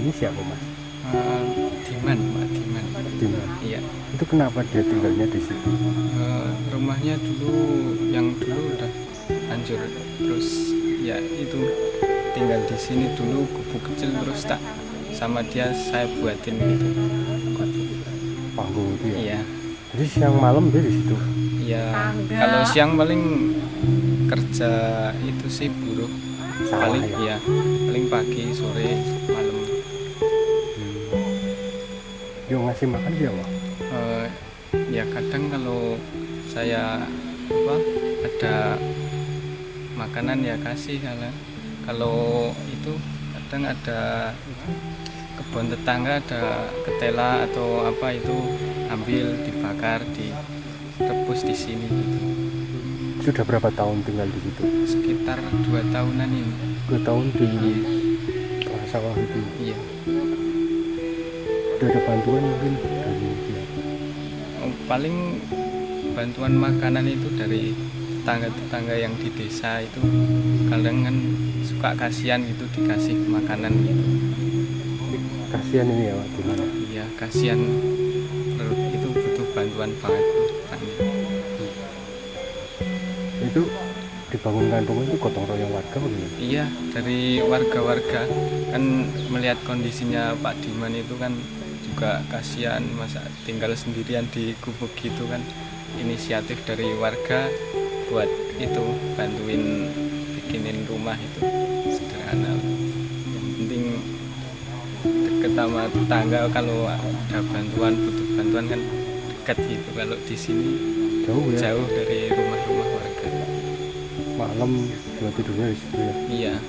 ini siapa Mas? Diman, Pak Diman. Diman. Iya. Itu kenapa dia tinggalnya di situ? Rumahnya yang dulu udah hancur, terus ya itu tinggal di sini dulu, gubuk kecil, terus sama dia saya buatin gitu. Panggung itu ya? Iya. Jadi siang malam dia di situ? Iya. Kalau siang paling kerja itu sih buruh. Sawah Paling ya? ya, paling pagi, sore, malam. Yo ngasih makan siapa? Ya kadang kalau saya ada makanan ya kasih, kalau itu kadang ada kebun tetangga ada ketela atau apa itu ambil dibakar direbus di sini gitu. Sudah berapa tahun tinggal di situ? Sekitar 2 tahunan ini. 2 tahun di sawah itu? Iya. Udah ada bantuan mungkin dari dia? Paling bantuan makanan itu dari tetangga-tetangga yang di desa itu, kadang kan suka kasihan gitu dikasih makanan gitu. Kasihan ini ya Pak, gimana? Iya, kasihan, itu butuh bantuan banget. Itu dibangunkan rumah itu gotong royong warga bagaimana? Iya, dari warga-warga kan melihat kondisinya Pak Diman itu kan juga kasihan, masa tinggal sendirian di gubuk gitu kan. Inisiatif dari warga buat itu bantuin bikinin rumah itu sederhana. Yang penting deket sama tetangga, kalau ada bantuan, butuh bantuan kan dekat gitu. Kalau di sini Jauh ya? jauh dari rumah-rumah warga. Malam buat tidurnya di situ ya? Iya.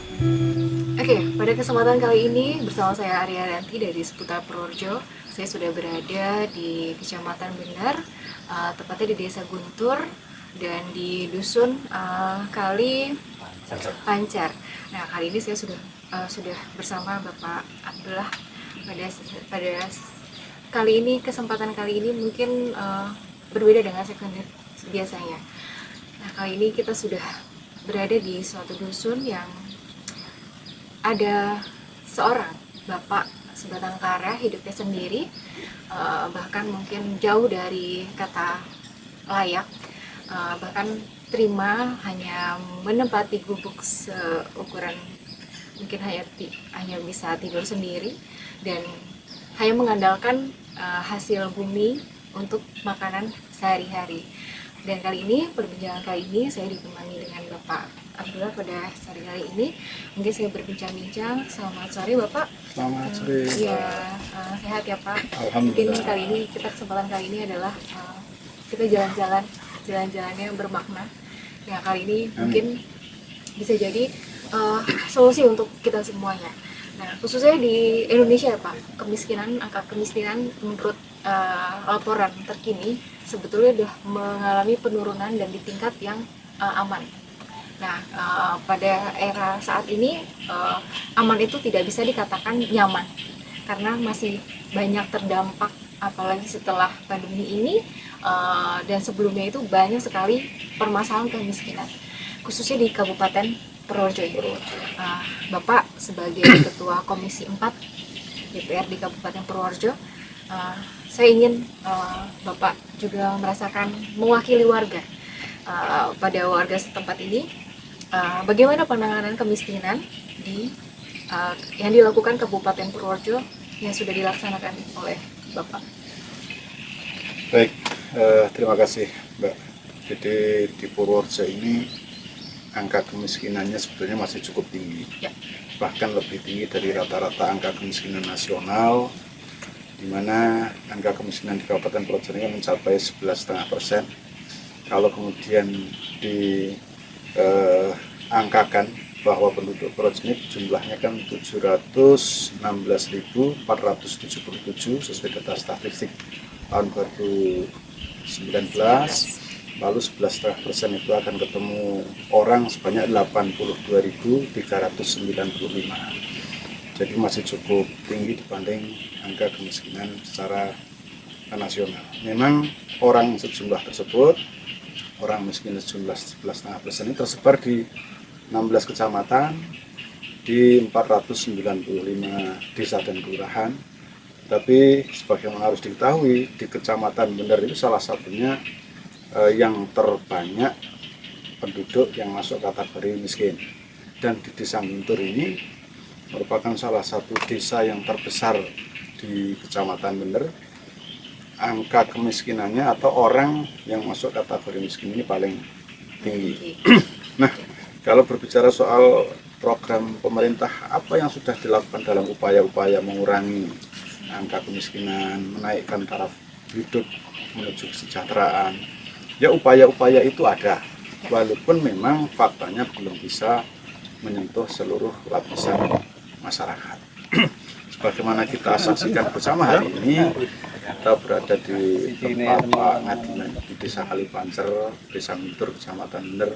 Oke, pada kesempatan kali ini bersama saya Arya Ranti dari seputar Purworejo. Saya sudah berada di Kecamatan Bener, tepatnya di Desa Guntur dan di Dusun Kali Pancar. Nah, kali ini saya sudah bersama Bapak Abdullah. Pada kali ini, kesempatan kali ini mungkin berbeda dengan segmen biasanya. Nah, kali ini kita sudah berada di suatu dusun yang ada seorang bapak sebatang kara, hidupnya sendiri, bahkan mungkin jauh dari kata layak, bahkan terima hanya menempati gubuk seukuran mungkin hanya bisa tidur sendiri dan hanya mengandalkan hasil bumi untuk makanan sehari-hari. Dan kali ini, perbincangan kali ini saya ditemani dengan Bapak Abdullah pada sore kali ini. Mungkin saya berbincang-bincang. Selamat sore Bapak. Selamat sore. Iya, sehat ya Pak. Alhamdulillah. Mungkin kali ini kesempatan kali ini adalah kita jalan-jalannya bermakna. Ya, kali ini mungkin bisa jadi solusi untuk kita semuanya. Nah, khususnya di Indonesia ya Pak, angka kemiskinan menurut laporan terkini sebetulnya sudah mengalami penurunan dan di tingkat yang aman. Nah, pada era saat ini aman itu tidak bisa dikatakan nyaman karena masih banyak terdampak, apalagi setelah pandemi ini dan sebelumnya itu banyak sekali permasalahan kemiskinan, khususnya di Kabupaten Purworejo ini. Bapak sebagai Ketua Komisi 4 DPR di Kabupaten Purworejo, saya ingin Bapak juga mewakili warga pada warga setempat ini, bagaimana penanganan kemiskinan yang dilakukan Kabupaten Purworejo yang sudah dilaksanakan oleh Bapak. Baik, terima kasih Mbak. Jadi di Purworejo ini angka kemiskinannya sebetulnya masih cukup tinggi, Ya. bahkan lebih tinggi dari rata-rata angka kemiskinan nasional, di mana angka kemiskinan di Kabupaten Purworejo ini mencapai 11,5%. Kalau kemudian diangkakan bahwa penduduk Purworejo ini jumlahnya kan 716.477 sesuai data statistik tahun 2019. Lalu 11,5% itu akan ketemu orang sebanyak 82.395. Jadi masih cukup tinggi dibanding angka kemiskinan secara nasional. Memang orang sejumlah tersebut, orang miskin sejumlah 11,5% ini tersebar di 16 kecamatan di 495 desa dan kelurahan. Tapi sebagaimana harus diketahui, di Kecamatan Bener itu salah satunya yang terbanyak penduduk yang masuk kategori miskin. Dan di Desa Guntur ini merupakan salah satu desa yang terbesar di Kecamatan Bener. Angka kemiskinannya atau orang yang masuk kategori miskin ini paling tinggi. Nah, kalau berbicara soal program pemerintah, apa yang sudah dilakukan dalam upaya-upaya mengurangi angka kemiskinan, menaikkan taraf hidup menuju kesejahteraan, ya upaya-upaya itu ada, walaupun memang faktanya belum bisa menyentuh seluruh lapisan masyarakat. Sebagaimana kita saksikan bersama hari ini, kita berada di tempat Pak Ngadiman di Desa Kalipancer, Desa Guntur, Kecamatan Bener,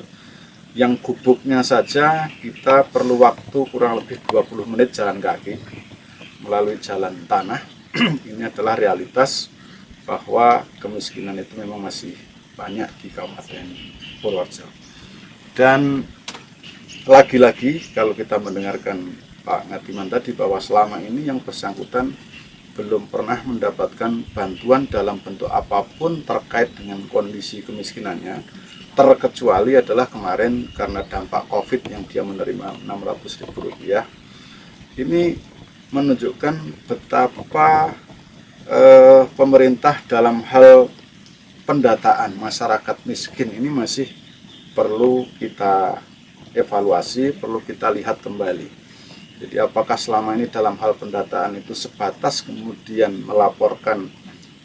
yang gubuknya saja kita perlu waktu kurang lebih 20 menit jalan kaki melalui jalan tanah. Ini adalah realitas bahwa kemiskinan itu memang masih banyak di Kabupaten Purworejo. Dan lagi-lagi kalau kita mendengarkan Pak Ngadiman tadi bahwa selama ini yang bersangkutan belum pernah mendapatkan bantuan dalam bentuk apapun terkait dengan kondisi kemiskinannya, terkecuali adalah kemarin karena dampak COVID yang dia menerima Rp600.000. Ini menunjukkan betapa pemerintah dalam hal pendataan masyarakat miskin ini masih perlu kita evaluasi, perlu kita lihat kembali. Jadi apakah selama ini dalam hal pendataan itu sebatas kemudian melaporkan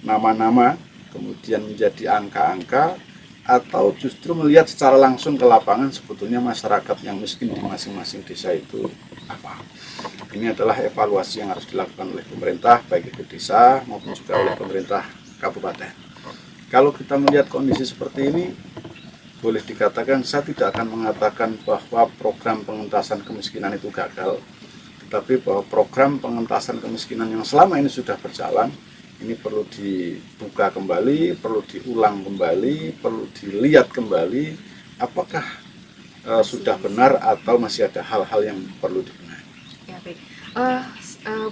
nama-nama, kemudian menjadi angka-angka, atau justru melihat secara langsung ke lapangan sebetulnya masyarakat yang miskin di masing-masing desa itu apa. Ini adalah evaluasi yang harus dilakukan oleh pemerintah, baik itu desa maupun juga oleh pemerintah kabupaten. Kalau kita melihat kondisi seperti ini, boleh dikatakan saya tidak akan mengatakan bahwa program pengentasan kemiskinan itu gagal, tetapi bahwa program pengentasan kemiskinan yang selama ini sudah berjalan, ini perlu dibuka kembali, perlu diulang kembali, perlu dilihat kembali apakah sudah benar atau masih ada hal-hal yang perlu dibenahi. Ya baik,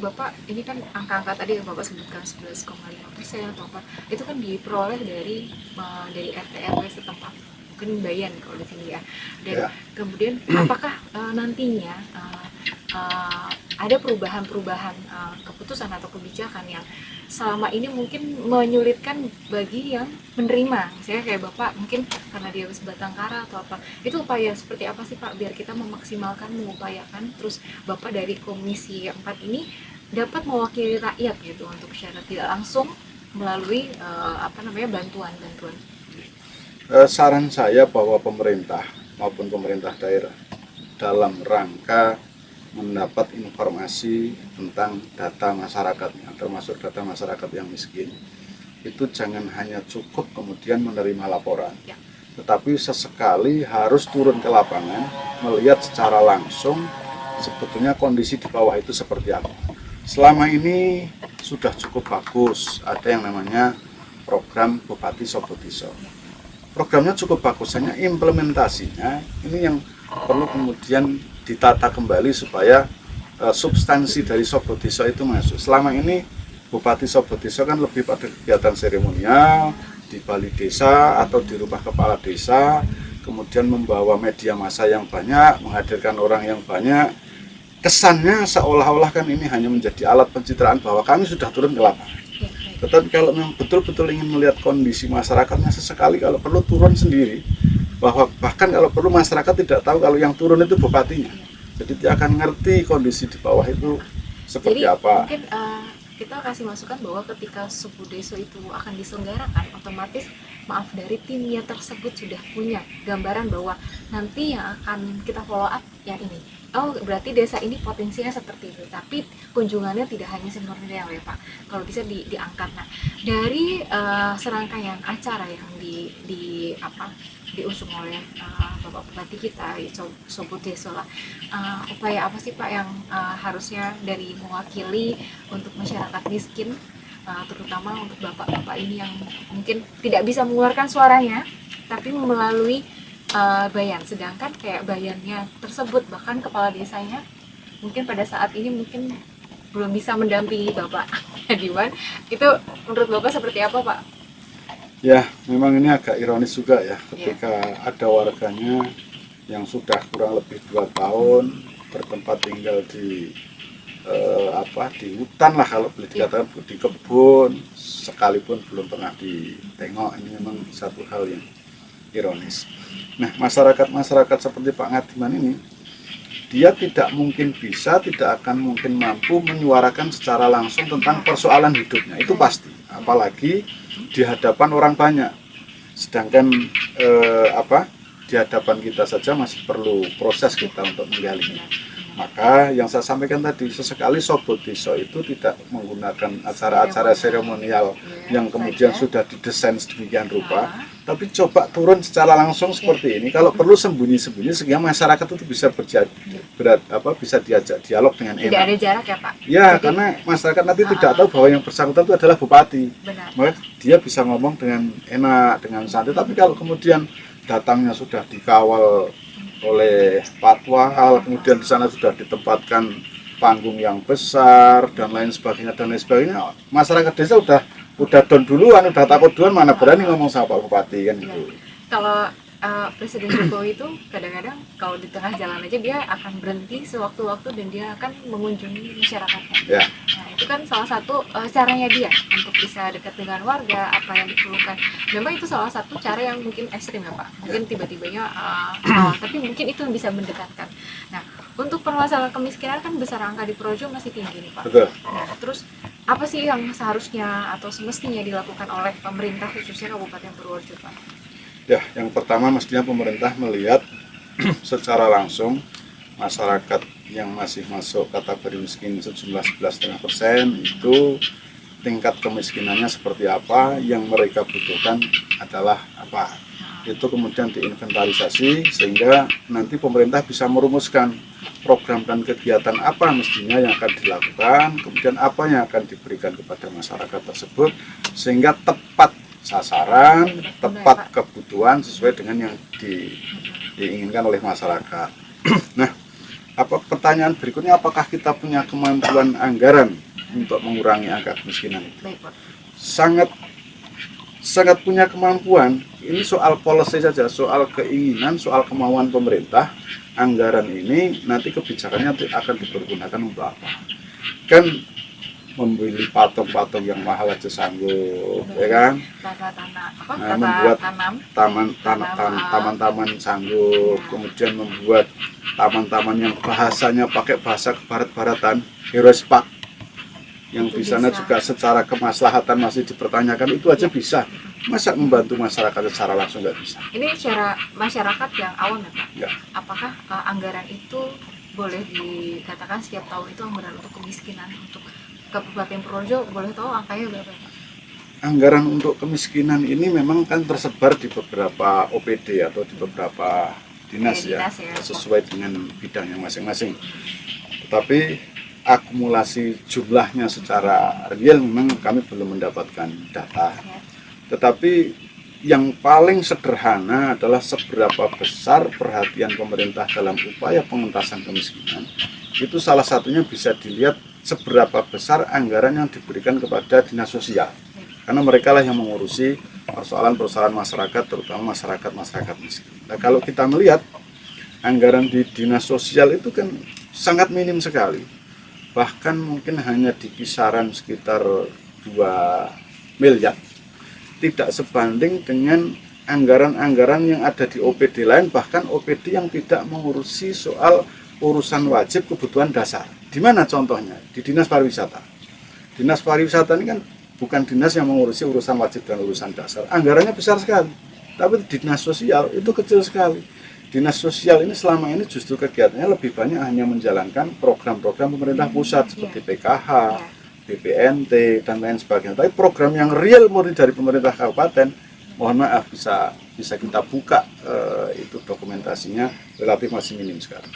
Bapak ini kan angka-angka tadi yang Bapak sebutkan 11,5% atau apa, itu kan diperoleh dari RT RW setempat, mungkin Bayan kalau di sini ya. Dan Ya. kemudian apakah nantinya ada perubahan-perubahan keputusan atau kebijakan yang selama ini mungkin menyulitkan bagi yang menerima, misalnya kayak Bapak mungkin karena dia habis batang kara atau apa, itu upaya seperti apa sih Pak biar kita memaksimalkan, mengupayakan, terus Bapak dari Komisi 4 ini dapat mewakili rakyat gitu untuk secara tidak langsung melalui bantuan-bantuan. Saran saya bahwa pemerintah maupun pemerintah daerah dalam rangka mendapat informasi tentang data masyarakatnya, termasuk data masyarakat yang miskin, itu jangan hanya cukup kemudian menerima laporan, Ya. tetapi sesekali harus turun ke lapangan, melihat secara langsung sebetulnya kondisi di bawah itu seperti apa. Selama ini sudah cukup bagus, ada yang namanya program Bupati Sobotiso. Programnya cukup bagus, hanya implementasinya ini yang perlu kemudian ditata kembali supaya substansi dari Sobotiso itu masuk. Selama ini Bupati Sobotiso kan lebih pada kegiatan seremonial di balai desa atau di rumah kepala desa, kemudian membawa media massa yang banyak, menghadirkan orang yang banyak. Kesannya seolah-olah kan ini hanya menjadi alat pencitraan bahwa kami sudah turun ke lapangan. Tetapi kalau memang betul-betul ingin melihat kondisi masyarakatnya, sesekali kalau perlu turun sendiri, bahwa bahkan kalau perlu masyarakat tidak tahu kalau yang turun itu bupatinya, jadi dia akan ngerti kondisi di bawah itu seperti Jadi apa. mungkin kita kasih masukan bahwa ketika Subudeso itu akan diselenggarakan, otomatis dari timnya tersebut sudah punya gambaran bahwa nanti yang akan kita follow up yang ini. Oh berarti desa ini potensinya seperti itu, tapi kunjungannya tidak hanya seremonial ya Pak. Kalau bisa diangkat. Nah dari serangkaian acara yang diusung oleh Bapak Bupati kita, Soboteso lah. Upaya apa sih Pak yang harusnya dari mewakili untuk masyarakat miskin, terutama untuk bapak-bapak ini yang mungkin tidak bisa mengeluarkan suaranya, tapi melalui bayan, sedangkan kayak bayannya tersebut bahkan kepala desanya mungkin pada saat ini mungkin belum bisa mendampingi Bapak Hadiman, itu menurut Bapak seperti apa, Pak? Ya, memang ini agak ironis juga ya, ketika ada warganya yang sudah kurang lebih 2 tahun bertempat tinggal di di hutan lah, kalau boleh dikatakan di kebun, sekalipun belum pernah ditengok. Ini memang satu hal yang ironis. Nah, masyarakat seperti Pak Ngadiman ini, dia tidak akan mungkin mampu menyuarakan secara langsung tentang persoalan hidupnya, itu pasti, apalagi di hadapan orang banyak. Sedangkan di hadapan kita saja masih perlu proses kita untuk menggalinya. Maka yang saya sampaikan tadi, sesekali Sobot Desa itu tidak menggunakan acara-acara seremonial yang kemudian sudah didesain sedemikian rupa, tapi coba turun secara langsung seperti ini. Kalau perlu sembunyi-sembunyi sehingga masyarakat itu bisa bisa diajak dialog dengan enak. Tidak ada jarak ya, Pak? Ya, karena masyarakat nanti tidak tahu bahwa yang bersangkutan itu adalah bupati. Benar. Maka dia bisa ngomong dengan enak, dengan santai. Tapi kalau kemudian datangnya sudah dikawal oleh patwal, kemudian di sana sudah ditempatkan panggung yang besar dan lain sebagainya, masyarakat desa udah down duluan, udah takut duluan, mana berani ngomong sama Pak Bupati kan gitu. Kalau Presiden Jokowi itu kadang-kadang kalau di tengah jalan aja dia akan berhenti sewaktu-waktu dan dia akan mengunjungi masyarakatnya. Ya. Nah, itu kan salah satu caranya dia untuk bisa dekat dengan warga, apa yang diperlukan. Memang itu salah satu cara yang mungkin ekstrim ya, Pak. Mungkin tiba-tibanya tapi mungkin itu yang bisa mendekatkan. Nah, untuk permasalahan kemiskinan kan besar, angka di Projo masih tinggi nih, Pak. Betul. Nah, terus apa sih yang seharusnya atau semestinya dilakukan oleh pemerintah khususnya Kabupaten Purworejo, Pak? Ya, yang pertama mestinya pemerintah melihat secara langsung masyarakat yang masih masuk kategori miskin sejumlah 11,5% itu tingkat kemiskinannya seperti apa, yang mereka butuhkan adalah apa. Itu kemudian diinventarisasi sehingga nanti pemerintah bisa merumuskan program dan kegiatan apa mestinya yang akan dilakukan, kemudian apa yang akan diberikan kepada masyarakat tersebut sehingga tepat sasaran, tepat kebutuhan sesuai dengan yang diinginkan oleh masyarakat. Nah, pertanyaan berikutnya, apakah kita punya kemampuan anggaran untuk mengurangi angka kemiskinan? Sangat punya kemampuan. Ini soal policy saja, soal keinginan, soal kemauan pemerintah. Anggaran ini nanti kebijakannya akan dipergunakan untuk apa? Kan membeli patung-patung yang mahal aja sanggup, ya kan? Membuat taman-taman sanggup, kemudian membuat taman-taman yang bahasanya pakai bahasa kebarat-baratan, Heroes Park, yang di sana juga secara kemaslahatan masih dipertanyakan, itu aja bisa. Masa membantu masyarakat secara langsung nggak bisa? Ini secara masyarakat yang awam ya, Pak? Ya. Apakah anggaran itu boleh dikatakan setiap tahun itu anggaran untuk kemiskinan untuk Kabupaten Purworejo, boleh tahu angkanya berapa, Pak? Anggaran untuk kemiskinan ini memang kan tersebar di beberapa OPD atau di beberapa dinas ya, sesuai dengan bidangnya masing-masing. Tetapi akumulasi jumlahnya secara real memang kami belum mendapatkan data. Tetapi yang paling sederhana adalah seberapa besar perhatian pemerintah dalam upaya pengentasan kemiskinan. Itu salah satunya bisa dilihat seberapa besar anggaran yang diberikan kepada dinas sosial, karena mereka lah yang mengurusi persoalan-persoalan masyarakat, terutama masyarakat miskin. Nah, kalau kita melihat anggaran di dinas sosial itu kan sangat minim sekali, bahkan mungkin hanya di kisaran sekitar 2 miliar, tidak sebanding dengan anggaran-anggaran yang ada di OPD lain, bahkan OPD yang tidak mengurusi soal urusan wajib kebutuhan dasar. Di mana contohnya? Di Dinas Pariwisata. Dinas Pariwisata ini kan bukan dinas yang mengurusi urusan wajib dan urusan dasar. Anggarannya besar sekali. Tapi di Dinas Sosial itu kecil sekali. Dinas Sosial ini selama ini justru kegiatannya lebih banyak hanya menjalankan program-program pemerintah pusat seperti PKH, BPNT, dan lain sebagainya. Tapi program yang real murni dari pemerintah kabupaten, mohon maaf bisa kita buka itu dokumentasinya, relatif masih minim sekarang.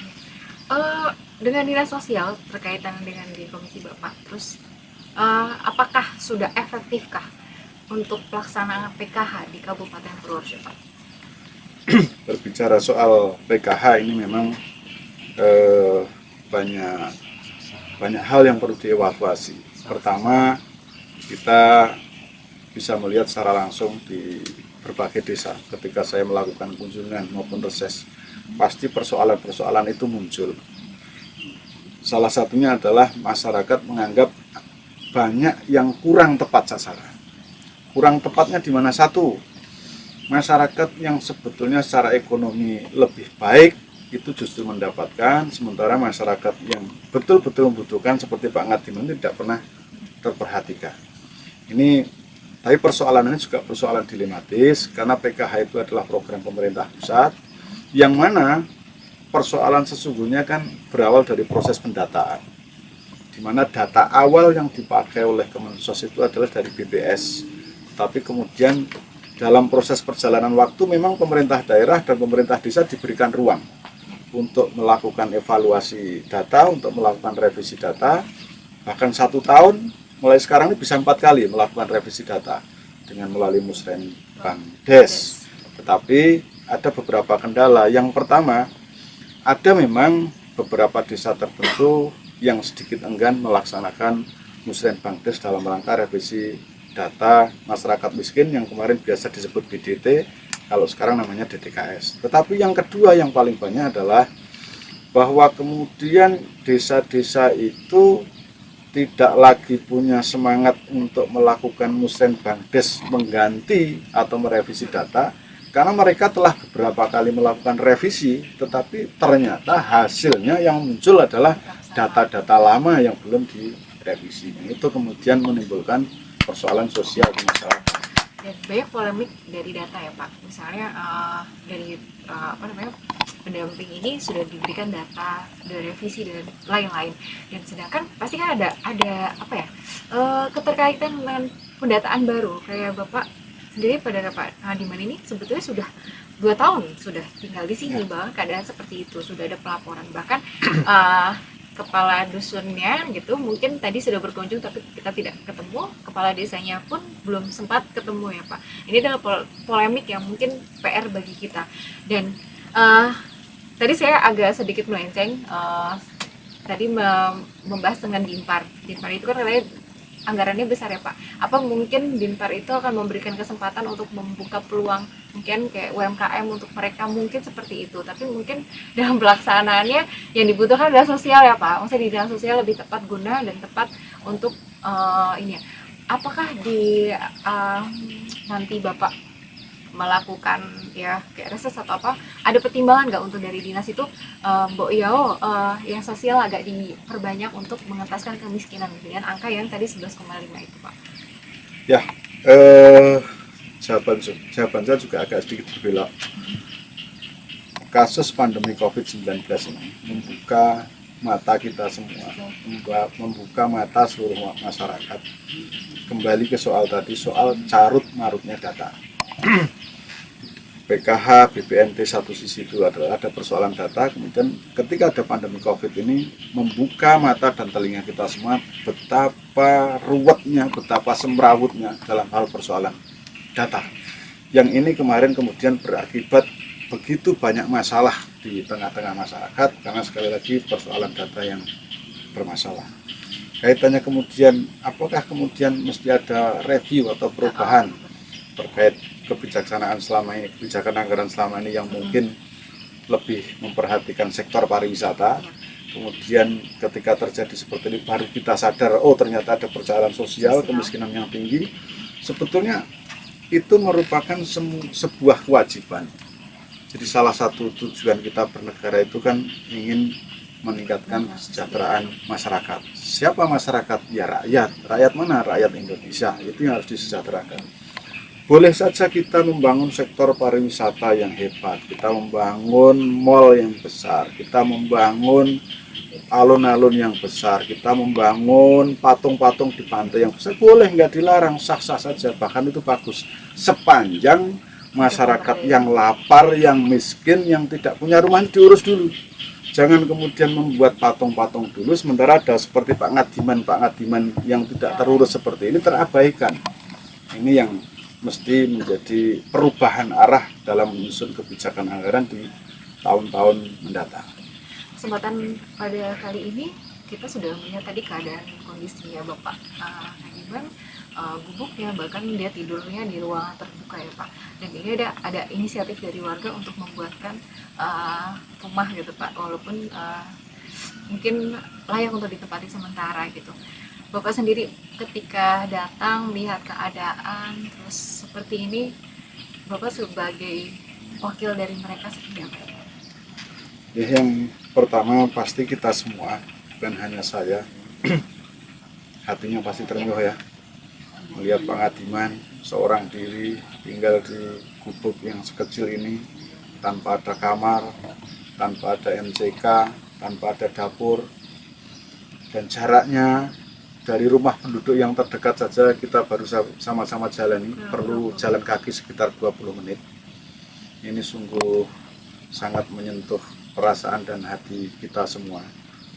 Dengan dinas sosial berkaitan dengan di komisi Bapak, terus apakah sudah efektifkah untuk pelaksanaan PKH di Kabupaten Purworejo, Pak? Berbicara soal PKH ini memang banyak hal yang perlu dievaluasi. Pertama, kita bisa melihat secara langsung di berbagai desa ketika saya melakukan kunjungan maupun reses, pasti persoalan-persoalan itu muncul. Salah satunya adalah masyarakat menganggap banyak yang kurang tepat sasaran. Kurang tepatnya di mana? Satu, masyarakat yang sebetulnya secara ekonomi lebih baik itu justru mendapatkan, sementara masyarakat yang betul-betul membutuhkan seperti Pak Ngadiman tidak pernah terperhatikan. Tapi persoalan ini juga persoalan dilematis karena PKH itu adalah program pemerintah pusat yang mana persoalan sesungguhnya kan berawal dari proses pendataan, di mana data awal yang dipakai oleh Kemensos itu adalah dari BPS, tapi kemudian dalam proses perjalanan waktu memang pemerintah daerah dan pemerintah desa diberikan ruang untuk melakukan evaluasi data, untuk melakukan revisi data, bahkan 1 tahun mulai sekarang ini bisa 4 kali melakukan revisi data dengan melalui Musrenbangdes. Tetapi ada beberapa kendala. Yang pertama, ada memang beberapa desa tertentu yang sedikit enggan melaksanakan Musrenbangdes dalam rangka revisi data masyarakat miskin yang kemarin biasa disebut BDT, kalau sekarang namanya DTKS. Tetapi yang kedua yang paling banyak adalah bahwa kemudian desa-desa itu tidak lagi punya semangat untuk melakukan Musrenbangdes mengganti atau merevisi data, karena mereka telah beberapa kali melakukan revisi, tetapi ternyata hasilnya yang muncul adalah data-data lama yang belum direvisi. Itu kemudian menimbulkan persoalan sosial di masyarakat. Dan banyak polemik dari data ya Pak. Misalnya dari pendamping ini sudah diberikan data, sudah revisi dan lain-lain. Dan sedangkan pasti kan ada keterkaitan dengan pendataan baru. Kayak Bapak sendiri pada Pak Ngadiman ini sebetulnya sudah 2 tahun sudah tinggal di sini, bahkan keadaan seperti itu, sudah ada pelaporan, bahkan kepala dusunnya gitu mungkin tadi sudah berkunjung tapi kita tidak ketemu, kepala desanya pun belum sempat ketemu ya Pak. Ini adalah polemik yang mungkin PR bagi kita. Dan tadi saya agak sedikit melenceng, tadi membahas dengan Dinpar itu kan katanya anggarannya besar ya Pak. Apa mungkin Dinpar itu akan memberikan kesempatan untuk membuka peluang mungkin kayak UMKM untuk mereka mungkin seperti itu, tapi mungkin dalam pelaksanaannya yang dibutuhkan adalah sosial ya Pak. Maksudnya di dalam sosial lebih tepat guna dan tepat untuk apakah di nanti Bapak melakukan ya kayak reses atau apa, ada pertimbangan nggak untuk dari dinas itu Mbok Yao yang sosial agak diperbanyak untuk mengentaskan kemiskinan dengan angka yang tadi 11,5 itu Pak? Ya, jawaban saya juga agak sedikit berbelok. Kasus pandemi COVID-19 ini membuka mata kita semua, membuka mata seluruh masyarakat. Kembali ke soal tadi, soal carut marutnya data. PKH, BPNT satu sisi itu adalah ada persoalan data, kemudian ketika ada pandemi COVID ini membuka mata dan telinga kita semua betapa ruwetnya, betapa semrawutnya dalam hal persoalan data. Yang ini kemarin kemudian berakibat begitu banyak masalah di tengah-tengah masyarakat karena sekali lagi persoalan data yang bermasalah. Kaitannya kemudian, apakah kemudian mesti ada review atau perubahan terkait kebijaksanaan selama ini, kebijakan anggaran selama ini yang mungkin lebih memperhatikan sektor pariwisata. Kemudian ketika terjadi seperti ini baru kita sadar, oh ternyata ada persoalan sosial, kemiskinan yang tinggi. Sebetulnya itu merupakan sebuah kewajiban. Jadi salah satu tujuan kita bernegara itu kan ingin meningkatkan kesejahteraan masyarakat. Siapa masyarakat? Ya rakyat. Rakyat mana? Rakyat Indonesia. Itu yang harus disejahterakan. Boleh saja kita membangun sektor pariwisata yang hebat, kita membangun mal yang besar, kita membangun alun-alun yang besar, kita membangun patung-patung di pantai yang besar, boleh, nggak dilarang, sah-sah saja, bahkan itu bagus. Sepanjang masyarakat yang lapar, yang miskin, yang tidak punya rumah diurus dulu. Jangan kemudian membuat patung-patung dulu, sementara ada seperti Pak Ngadiman yang tidak terurus seperti ini terabaikan. Ini yang mesti menjadi perubahan arah dalam menyusun kebijakan anggaran di tahun-tahun mendatang. kesempatan pada kali ini kita sudah melihat tadi keadaan kondisinya Bapak Hadiman, gubuknya, bahkan dia tidurnya di ruangan terbuka ya Pak. Dan ini ada inisiatif dari warga untuk membuatkan rumah gitu Pak, walaupun mungkin layak untuk ditempati sementara gitu. Bapak sendiri ketika datang lihat keadaan terus seperti ini, Bapak sebagai wakil dari mereka seperti apa? Ya, yang pertama pasti kita semua, bukan hanya saya, hatinya pasti terenyuh ya melihat Pak Ngadiman seorang diri tinggal di gubuk yang sekecil ini, tanpa ada kamar, tanpa ada MCK, tanpa ada dapur, dan jaraknya dari rumah penduduk yang terdekat saja kita baru sama-sama jalani, perlu jalan kaki sekitar 20 menit. Ini sungguh sangat menyentuh perasaan dan hati kita semua,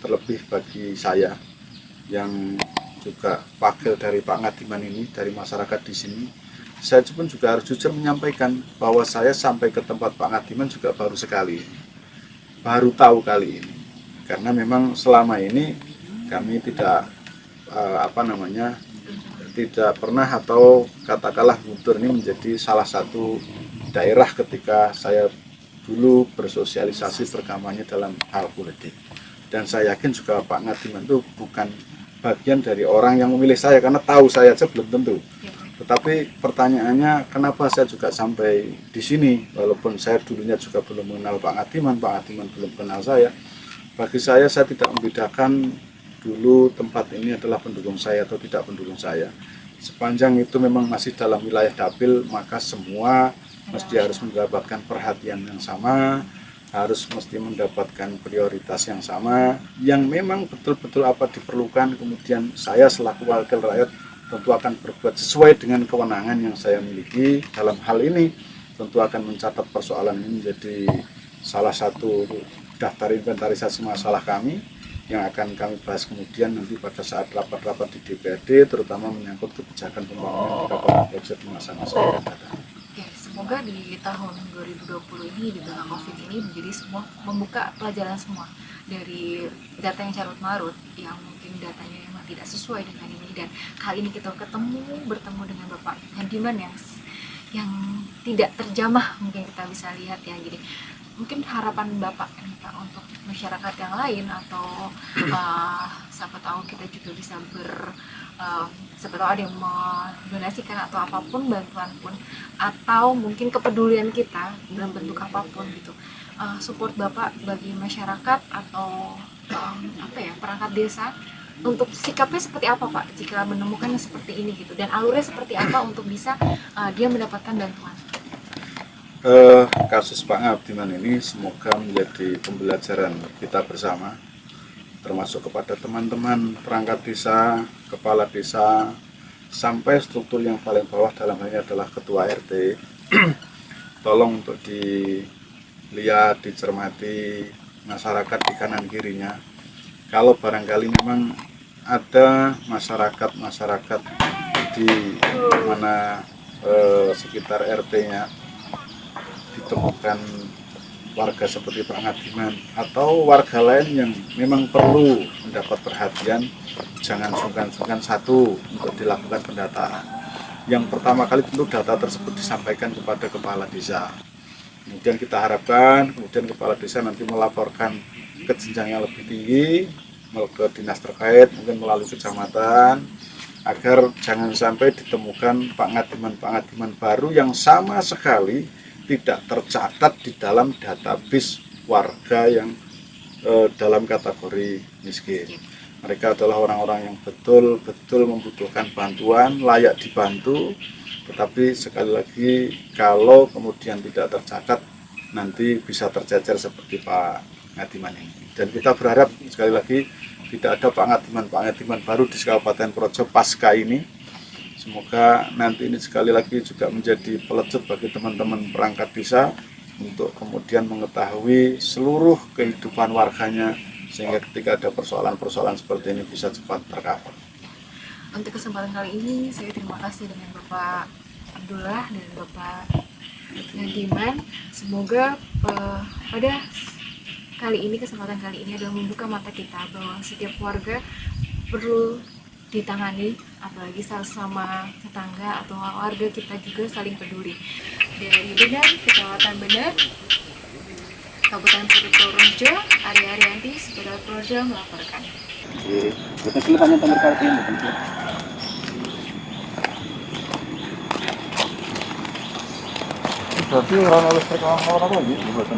terlebih bagi saya yang juga wakil dari Pak Ngadiman ini, dari masyarakat di sini. Saya pun juga harus jujur menyampaikan bahwa saya sampai ke tempat Pak Ngadiman juga baru sekali, baru tahu kali ini, karena memang selama ini kami tidak tidak pernah, atau katakanlah Guntur ini menjadi salah satu daerah ketika saya dulu bersosialisasi berkampanye dalam hal politik. Dan saya yakin juga Pak Ngadiman itu bukan bagian dari orang yang memilih saya, karena tahu saya aja belum tentu. Tetapi pertanyaannya, kenapa saya juga sampai di sini, walaupun saya dulunya juga belum mengenal Pak Ngadiman belum kenal saya. Bagi saya tidak membedakan dulu tempat ini adalah pendukung saya atau tidak pendukung saya. Sepanjang itu memang masih dalam wilayah dapil, maka semua mesti harus mendapatkan perhatian yang sama, harus mesti mendapatkan prioritas yang sama, yang memang betul-betul apa diperlukan. Kemudian saya selaku wakil rakyat tentu akan berbuat sesuai dengan kewenangan yang saya miliki. Dalam hal ini tentu akan mencatat persoalan ini menjadi salah satu daftar inventarisasi masalah kami, yang akan kami bahas kemudian nanti pada saat rapat-rapat di DPRD, terutama menyangkut kebijakan pembangunan di kabupaten proyek di masa-masa yang akan datang. Ya, semoga di tahun 2020 ini, di tengah COVID ini, menjadi semua membuka pelajaran semua dari data yang carut marut, yang mungkin datanya memang tidak sesuai dengan ini. Dan kali ini kita bertemu dengan Bapak Hadiman yang tidak terjamah, mungkin kita bisa lihat ya. Jadi mungkin harapan Bapak nih Pak untuk masyarakat yang lain, atau siapa tahu kita juga bisa siapa tahu ada yang mendonasikan atau apapun, bantuan pun, atau mungkin kepedulian kita dalam bentuk apapun gitu, support Bapak bagi masyarakat atau perangkat desa, untuk sikapnya seperti apa Pak jika menemukan yang seperti ini gitu, dan alurnya seperti apa untuk bisa dia mendapatkan bantuan. Kasus Pak Ngadiman ini semoga menjadi pembelajaran kita bersama, termasuk kepada teman-teman perangkat desa, kepala desa, sampai struktur yang paling bawah, dalam hal ini adalah ketua RT. Tolong untuk dilihat, dicermati masyarakat di kanan kirinya. Kalau barangkali memang ada masyarakat di mana sekitar RT-nya ditemukan warga seperti Pak Ngadiman atau warga lain yang memang perlu mendapat perhatian, jangan sungkan-sungkan satu untuk dilakukan pendataan. Yang pertama kali tentu data tersebut disampaikan kepada kepala desa. Kemudian kita harapkan kepala desa nanti melaporkan ke jenjang yang lebih tinggi, ke dinas terkait, mungkin melalui kecamatan, agar jangan sampai ditemukan Pak Ngadiman baru yang sama sekali tidak tercatat di dalam database warga yang dalam kategori miskin. Mereka adalah orang-orang yang betul-betul membutuhkan bantuan, layak dibantu, tetapi sekali lagi kalau kemudian tidak tercatat, nanti bisa tercecer seperti Pak Ngadiman ini. Dan kita berharap sekali lagi tidak ada Pak Ngadiman baru di Kabupaten Projo pasca ini. Semoga nanti ini sekali lagi juga menjadi pelecut bagi teman-teman perangkat desa untuk kemudian mengetahui seluruh kehidupan warganya, sehingga ketika ada persoalan-persoalan seperti ini bisa cepat tercover. Untuk kesempatan kali ini saya terima kasih dengan Bapak Abdullah dan Bapak Ngadiman. Semoga pada kesempatan kali ini adalah membuka mata kita bahwa setiap warga perlu ditangani, apalagi sama tetangga atau warga kita juga saling peduli. Dari Benar, Kecamatan Benar, Kabupaten Purworejo, Arya Arianti, Sepeda Projo melaporkan. Berarti orang listrik orang lagi buat